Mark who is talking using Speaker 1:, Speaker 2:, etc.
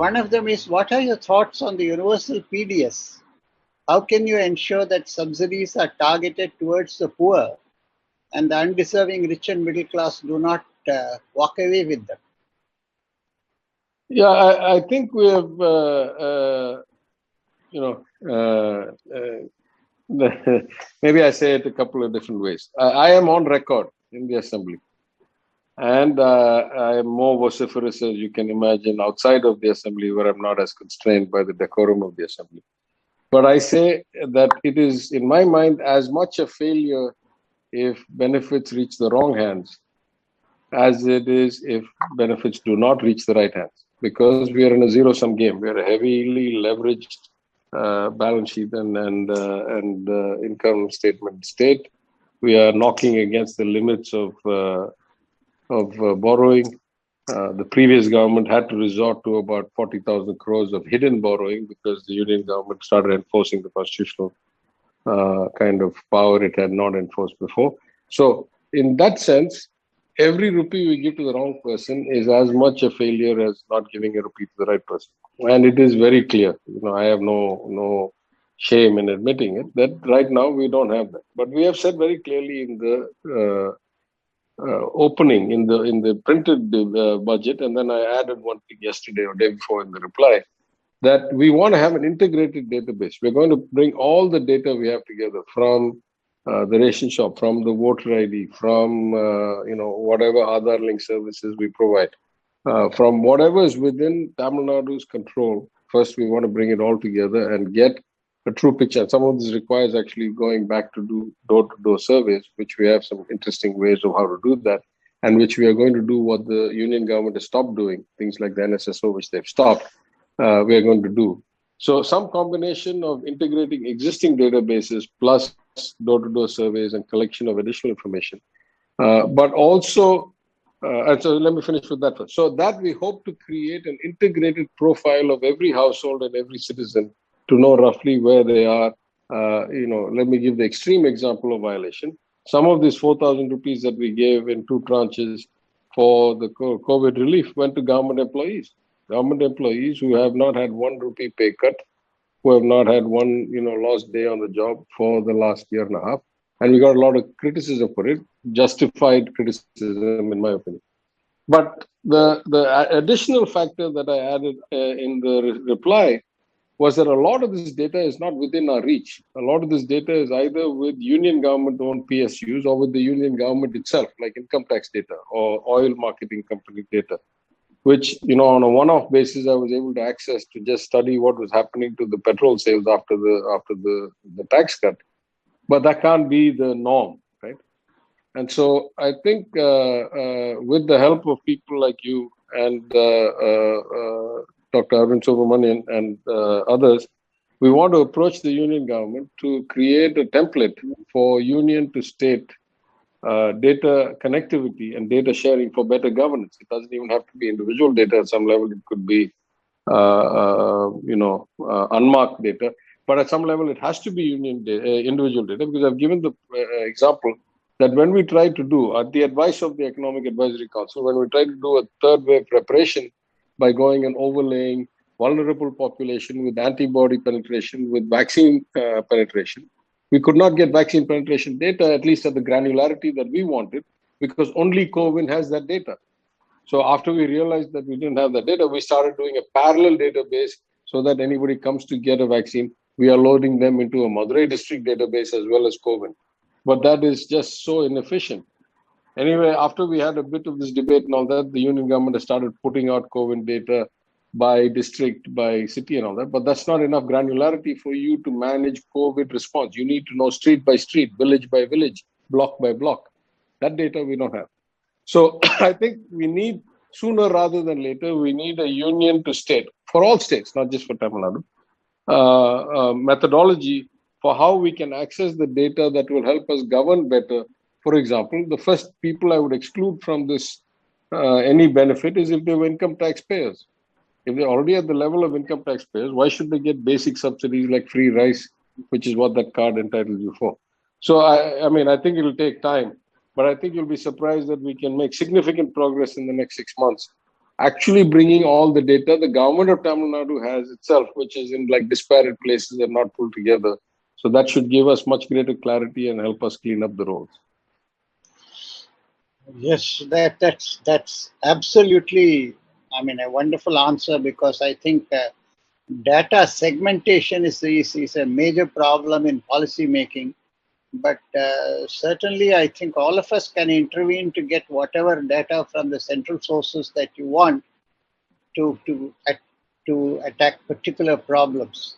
Speaker 1: One of them is, what are your thoughts on the universal PDS? How can you ensure that subsidies are targeted towards the poor and the undeserving rich and middle class do not walk away with them?
Speaker 2: Yeah, I think we have, maybe I say it a couple of different ways. I am on record in the assembly, and I am more vociferous, as you can imagine, outside of the assembly, where I'm not as constrained by the decorum of the assembly. But I say that it is, in my mind, as much a failure if benefits reach the wrong hands as it is if benefits do not reach the right hands, because we are in a zero-sum game. We are a heavily leveraged balance sheet and income statement state. We are knocking against the limits of borrowing. The previous government had to resort to about 40,000 crores of hidden borrowing because the union government started enforcing the constitutional kind of power it had not enforced before. So in that sense, every rupee we give to the wrong person is as much a failure as not giving a rupee to the right person. And it is very clear. I have no shame in admitting it, that right now we don't have that. But we have said very clearly in the opening, in the printed budget, and then I added one thing yesterday or day before in the reply, that we want to have an integrated database. We're going to bring all the data we have together from the ration shop, from the voter ID, from whatever Aadhaar link services we provide, from whatever is within Tamil Nadu's control. First, we want to bring it all together and get a true picture. Some of this requires actually going back to do door-to-door surveys, which we have some interesting ways of how to do that, and which we are going to do what the union government has stopped doing, things like the NSSO, which they've stopped. We are going to do. So some combination of integrating existing databases plus door-to-door surveys and collection of additional information. But also, and so let me finish with that first. So that we hope to create an integrated profile of every household and every citizen to know roughly where they are. Let me give the extreme example of violation. Some of these 4,000 rupees that we gave in 2 tranches for the COVID relief went to government employees. Government employees who have not had 1 rupee pay cut, who have not had one lost day on the job for the last year and a half. And we got a lot of criticism for it, justified criticism in my opinion. But the additional factor that I added in the reply was that a lot of this data is not within our reach. A lot of this data is either with union government-owned PSUs or with the union government itself, like income tax data or oil marketing company data, which, on a one-off basis, I was able to access to just study what was happening to the petrol sales after the tax cut. But that can't be the norm, right? And so I think with the help of people like you and Dr. Arvind Subramanian and others, we want to approach the union government to create a template for union to state data connectivity and data sharing for better governance. It doesn't even have to be individual data at some level. It could be, unmarked data. But at some level, it has to be union individual data, because I've given the example that when we try to do, at the advice of the Economic Advisory Council, when we try to do a third wave preparation by going and overlaying vulnerable population with antibody penetration, with vaccine penetration, we could not get vaccine penetration data, at least at the granularity that we wanted, because only CoWIN has that data. So after we realized that we didn't have that data, we started doing a parallel database so that anybody comes to get a vaccine, we are loading them into a Madurai district database as well as CoWIN. But that is just so inefficient. Anyway, after we had a bit of this debate and all that, the union government has started putting out CoWIN data by district, by city and all that. But that's not enough granularity for you to manage COVID response. You need to know street by street, village by village, block by block. That data we don't have. So I think we need, sooner rather than later, we need a union to state, for all states, not just for Tamil Nadu, methodology for how we can access the data that will help us govern better. For example, the first people I would exclude from this any benefit is if they were income taxpayers. If they're already at the level of income taxpayers, why should they get basic subsidies like free rice, which is what that card entitles you for? So, I think it will take time, but I think you'll be surprised that we can make significant progress in the next 6 months actually bringing all the data the government of Tamil Nadu has itself, which is in like disparate places and not pulled together. So that should give us much greater clarity and help us clean up the roads.
Speaker 1: Yes, that's absolutely, I mean, a wonderful answer, because I think data segmentation is a major problem in policy making. But certainly, I think all of us can intervene to get whatever data from the central sources that you want to to attack particular problems.